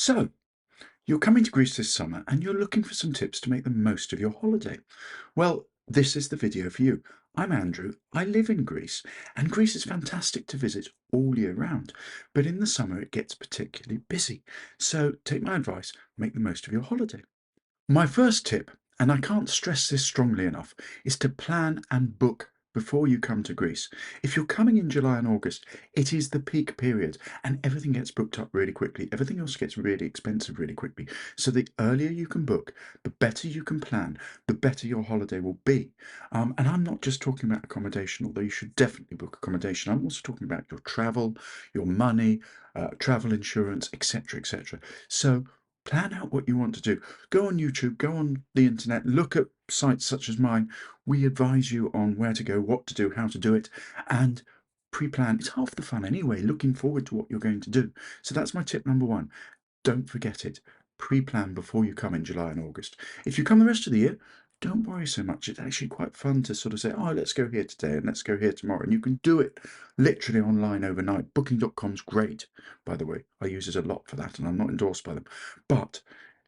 So, you're coming to Greece this summer and you're looking for some tips to make the most of your holiday. Well, this is the video for you. I'm Andrew, I live in Greece, and Greece is fantastic to visit all year round, but in the summer it gets particularly busy. So take my advice, make the most of your holiday. My first tip, and I can't stress this strongly enough, is to plan and book before you come to Greece. If you're coming in July and August, it is the peak period and everything gets booked up really quickly. Everything else gets really expensive really quickly. So the earlier you can book, the better you can plan, the better your holiday will be. And I'm not just talking about accommodation, although you should definitely book accommodation. I'm also talking about your travel, your money, travel insurance, etc., etc. So plan out what you want to do. Go on YouTube, go on the internet, look at sites such as mine. We advise you on where to go, what to do, how to do it, and pre-plan. It's half the fun anyway, looking forward to what you're going to do. So that's my tip number one. Don't forget it. Pre-plan before you come in July and August. If you come the rest of the year, don't worry so much. It's actually quite fun to sort of say, oh, let's go here today and let's go here tomorrow. And you can do it literally online overnight. Booking.com's great, by the way. I use it a lot for that and I'm not endorsed by them. But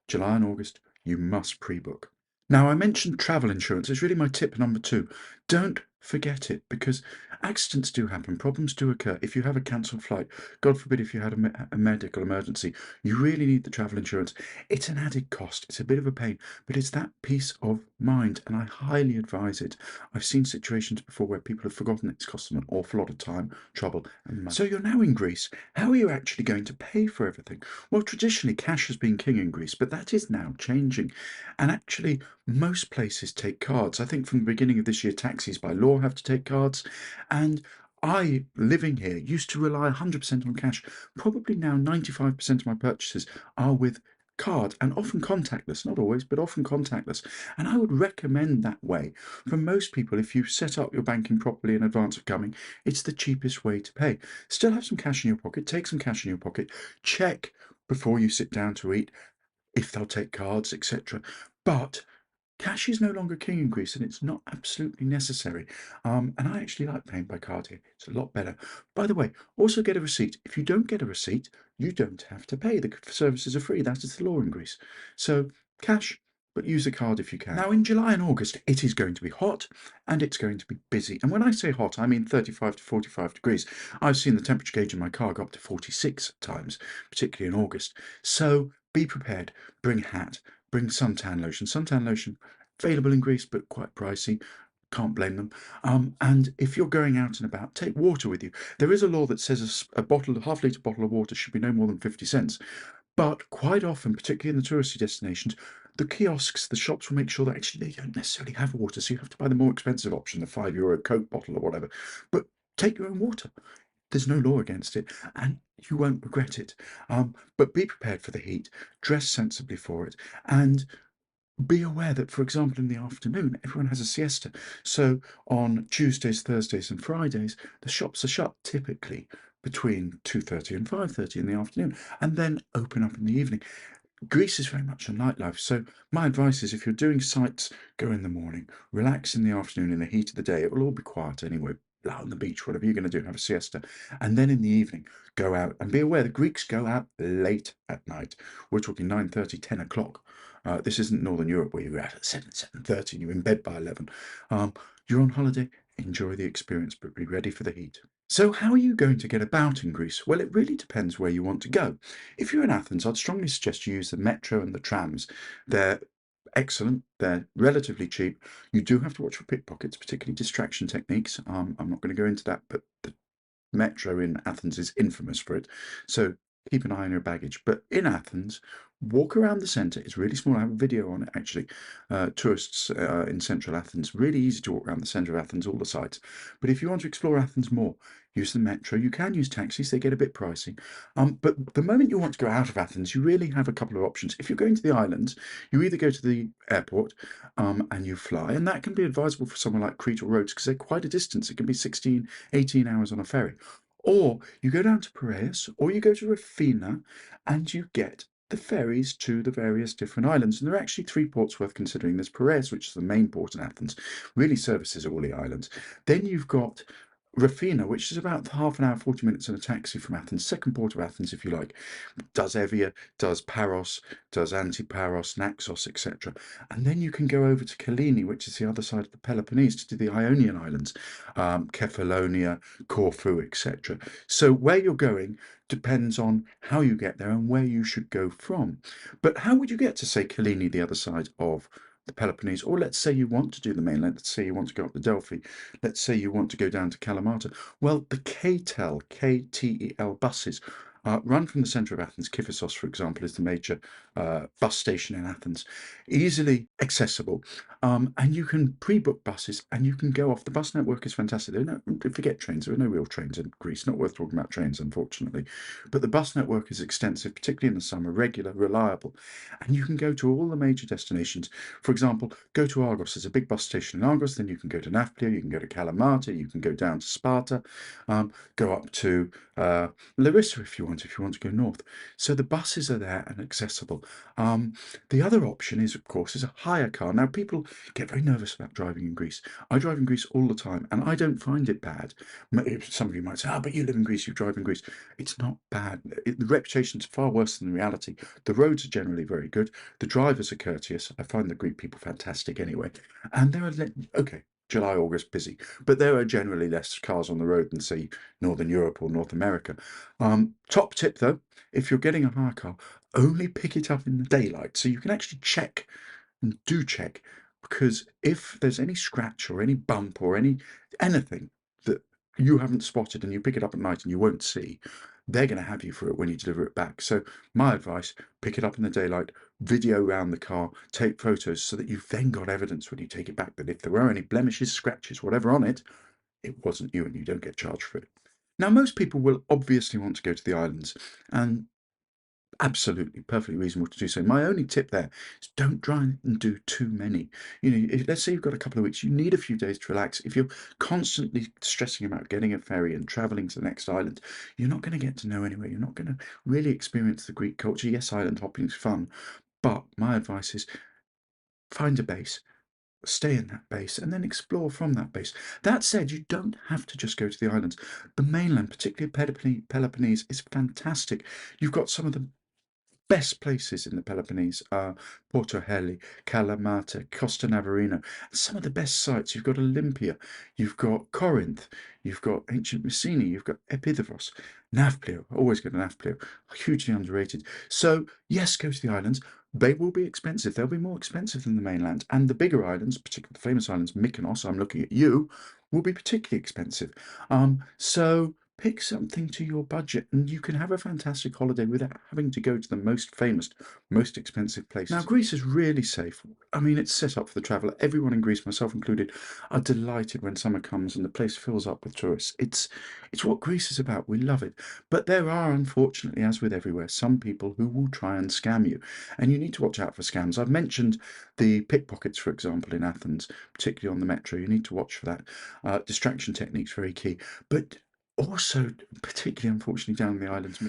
July and August, you must pre-book. Now, I mentioned travel insurance. It's really my tip number two. Don't forget it because accidents do happen, problems do occur. If you have a cancelled flight, God forbid if you had a medical emergency, you really need the travel insurance. It's an added cost. It's a bit of a pain, but it's that peace of mind, and I highly advise it. I've seen situations before where people have forgotten it's cost them an awful lot of time, trouble, and money. So you're now in Greece. How are you actually going to pay for everything? Well, traditionally, cash has been king in Greece, but that is now changing. And actually, most places take cards. I think from the beginning of this year, taxis by law have to take cards. And I, living here, used to rely 100% on cash. Probably now 95% of my purchases are with card and often contactless, not always, but often contactless. And I would recommend that way. For most people, if you set up your banking properly in advance of coming, it's the cheapest way to pay. Still have some cash in your pocket, take some cash in your pocket, check before you sit down to eat if they'll take cards, etc. But cash is no longer king in Greece and it's not absolutely necessary. And I actually like paying by card here. It's a lot better. By the way, also get a receipt. If you don't get a receipt, you don't have to pay. The services are free. That is the law in Greece. So cash, but use a card if you can. Now, in July and August, it is going to be hot and it's going to be busy. And when I say hot, I mean 35 to 45 degrees. I've seen the temperature gauge in my car go up to 46 at times, particularly in August. So be prepared. Bring a hat, bring suntan lotion. Suntan lotion available in Greece, but quite pricey. Can't blame them. And if you're going out and about, take water with you. There is a law that says a bottle, a half-litre bottle of water should be no more than 50 cents. But quite often, particularly in the touristy destinations, the kiosks, the shops will make sure that actually they don't necessarily have water. So you have to buy the more expensive option, the €5 Coke bottle or whatever. But take your own water. There's no law against it, and you won't regret it. But be prepared for the heat, dress sensibly for it, and be aware that, for example, in the afternoon, everyone has a siesta. So on Tuesdays, Thursdays, and Fridays, the shops are shut typically between 2:30 and 5:30 in the afternoon, and then open up in the evening. Greece is very much a nightlife, so my advice is if you're doing sites, go in the morning, relax in the afternoon in the heat of the day. It will all be quiet anyway. Lie on the beach, whatever you're going to do, have a siesta, and then in the evening, go out and be aware the Greeks go out late at night. We're talking 9:30, 10 o'clock. This isn't Northern Europe where you're out at 7, 7:30 and you're in bed by 11. You're on holiday, enjoy the experience, but be ready for the heat. So how are you going to get about in Greece? Well, it really depends where you want to go. If you're in Athens, I'd strongly suggest you use the metro and the trams. They're excellent, they're relatively cheap. You do have to watch for pickpockets, particularly distraction techniques. I'm not going to go into that, but the metro in Athens is infamous for it. So keep an eye on your baggage. But in Athens, walk around the centre. It's really small. I have a video on it actually. Tourists in central Athens. Really easy to walk around the centre of Athens, all the sites. But if you want to explore Athens more, use the metro. You can use taxis. They get a bit pricey. But the moment you want to go out of Athens, you really have a couple of options. If you're going to the islands, you either go to the airport and you fly, and that can be advisable for somewhere like Crete or Rhodes because they're quite a distance. It can be 16, 18 hours on a ferry. Or you go down to Piraeus, or you go to Rafina, and you get the ferries to the various different islands. And there are actually three ports worth considering. There's Piraeus, which is the main port in Athens, really services all the islands. Then you've got Rafina, which is about half an hour, 40 minutes in a taxi from Athens, second port of Athens, if you like, does Evia, does Paros, does Antiparos, Naxos, etc. And then you can go over to Kyllini, which is the other side of the Peloponnese, to do the Ionian Islands, Kefalonia, Corfu, etc. So where you're going depends on how you get there and where you should go from. But how would you get to, say, Kyllini, the other side of the Peloponnese? Or let's say you want to do the mainland, let's say you want to go up the Delphi, let's say you want to go down to Kalamata. Well, the KTEL, KTEL buses run from the centre of Athens. Kifissos, for example, is the major bus station in Athens, easily accessible. And you can pre-book buses and you can go off. The bus network is fantastic. Forget trains, there are no real trains in Greece, not worth talking about trains, unfortunately. But the bus network is extensive, particularly in the summer, regular, reliable. And you can go to all the major destinations. For example, go to Argos. There's a big bus station in Argos. Then you can go to Nafplio, you can go to Kalamata, you can go down to Sparta, go up to Larissa if you want to go north. So the buses are there and accessible. The other option is, of course, is a hire car. Now, people get very nervous about driving in Greece. I drive in Greece all the time, and I don't find it bad. Some of you might say, but you live in Greece, you drive in Greece. It's not bad. The reputation's far worse than the reality. The roads are generally very good. The drivers are courteous. I find the Greek people fantastic anyway. And there are, okay, July, August, busy, but there are generally less cars on the road than, say, Northern Europe or North America. Top tip though, if you're getting a hire car, only pick it up in the daylight so you can actually check, and do check, because if there's any scratch or any bump or anything that you haven't spotted and you pick it up at night and you won't see, they're going to have you for it when you deliver it back. So my advice, pick it up in the daylight, video around the car, take photos so that you've then got evidence when you take it back that if there were any blemishes, scratches, whatever on it, it wasn't you and you don't get charged for it. Now, most people will obviously want to go to the islands, and absolutely perfectly reasonable to do so. My only tip there is don't try and do too many. Let's say you've got a couple of weeks, you need a few days to relax. If you're constantly stressing about getting a ferry and traveling to the next island, you're not going to get to know anywhere. You're not going to really experience the Greek culture. Yes, island hopping is fun, but my advice is find a base, stay in that base, and then explore from that base. That said, you don't have to just go to the islands. The mainland, particularly Peloponnese, is fantastic. You've got some of the best places in the Peloponnese are Porto Heli, Kalamata, Costa Navarino. Some of the best sites. You've got Olympia, you've got Corinth, you've got ancient Messina, you've got Epidavros, Nafplio. Always go to Nafplio. Hugely underrated. So yes, go to the islands. They will be expensive. They'll be more expensive than the mainland. And the bigger islands, particularly the famous islands, Mykonos, I'm looking at you, will be particularly expensive. So pick something to your budget and you can have a fantastic holiday without having to go to the most famous, most expensive places. Now, Greece is really safe. I mean, it's set up for the traveller. Everyone in Greece, myself included, are delighted when summer comes and the place fills up with tourists. It's what Greece is about. We love it. But there are, unfortunately, as with everywhere, some people who will try and scam you. And you need to watch out for scams. I've mentioned the pickpockets, for example, in Athens, particularly on the metro. You need to watch for that. Distraction techniques, very key. But also, particularly unfortunately down the islands,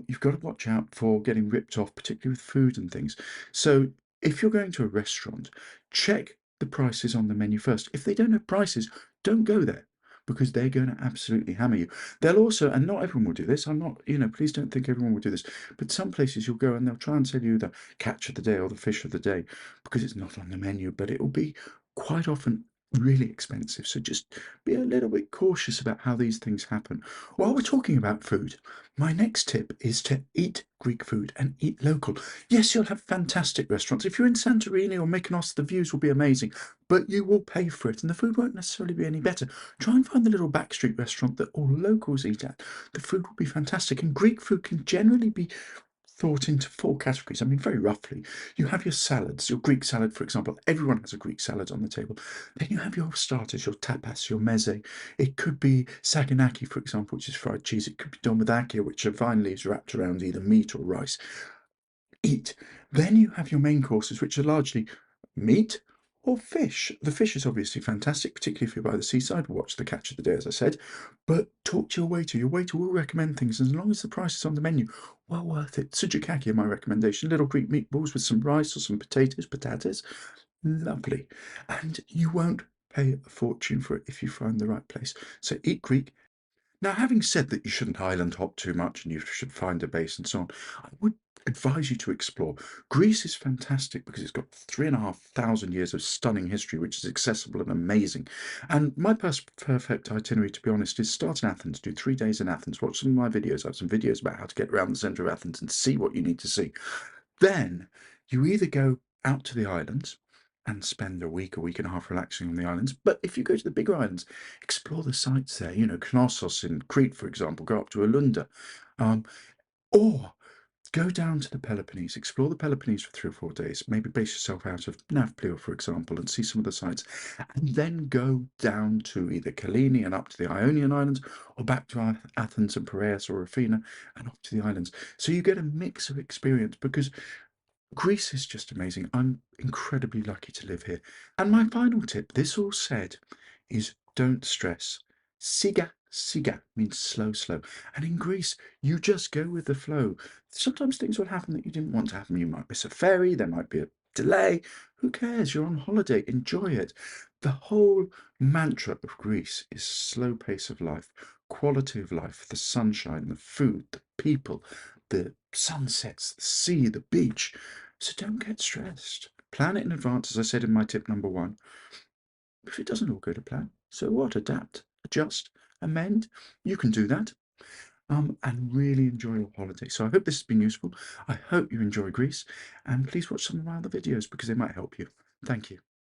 you've got to watch out for getting ripped off, particularly with food and things. So if you're going to a restaurant, check the prices on the menu first. If they don't have prices, don't go there because they're going to absolutely hammer you. They'll also, and not everyone will do this, I'm not, please don't think everyone will do this, but some places you'll go and they'll try and sell you the catch of the day or the fish of the day because it's not on the menu, but it will be quite often really expensive. So just be a little bit cautious about how these things happen. While we're talking about food, my next tip is to eat Greek food and eat local. Yes, you'll have fantastic restaurants. If you're in Santorini or Mykonos, the views will be amazing, but you will pay for it and the food won't necessarily be any better. Try and find the little backstreet restaurant that all locals eat at. The food will be fantastic, and Greek food can generally be thought into four categories. I mean, very roughly, you have your salads, your Greek salad, for example. Everyone has a Greek salad on the table. Then you have your starters, your tapas, your meze. It could be saganaki, for example, which is fried cheese. It could be domodakia, which are vine leaves wrapped around either meat or rice. Eat. Then you have your main courses, which are largely meat or fish. The fish is obviously fantastic, particularly if you're by the seaside. Watch the catch of the day, as I said. But talk to your waiter. Your waiter will recommend things, and as long as the price is on the menu, well worth it. Sujikaki are my recommendation. Little Greek meatballs with some rice or some potatoes. Lovely. And you won't pay a fortune for it if you find the right place. So eat Greek. Now, having said that you shouldn't island hop too much and you should find a base and so on, I would advise you to explore. Greece is fantastic because it's got 3,500 years of stunning history, which is accessible and amazing. And my perfect itinerary, to be honest, is start in Athens, do 3 days in Athens, watch some of my videos. I have some videos about how to get around the centre of Athens and see what you need to see. Then you either go out to the islands and spend a week and a half relaxing on the islands. But if you go to the bigger islands, explore the sites there. You know, Knossos in Crete, for example, go up to Alunda. Um, or go down to the Peloponnese, explore the Peloponnese for 3 or 4 days, maybe base yourself out of Nafplio, for example, and see some of the sites, and then go down to either Kyllene and up to the Ionian Islands, or back to Athens and Piraeus or Athena and up to the islands. So you get a mix of experience because Greece is just amazing. I'm incredibly lucky to live here. And my final tip, this all said, is don't stress. Siga, siga means slow, slow. And in Greece, you just go with the flow. Sometimes things will happen that you didn't want to happen. You might miss a ferry, there might be a delay. Who cares? You're on holiday. Enjoy it. The whole mantra of Greece is slow pace of life, quality of life, the sunshine, the food, the people, the sunsets, the sea, the beach. So don't get stressed. Plan it in advance, as I said in my tip number 1. If it doesn't all go to plan, so what? Adapt, adjust, amend. You can do that. And really enjoy your holiday. So I hope this has been useful. I hope you enjoy Greece, and please watch some of my other videos because they might help you. Thank you.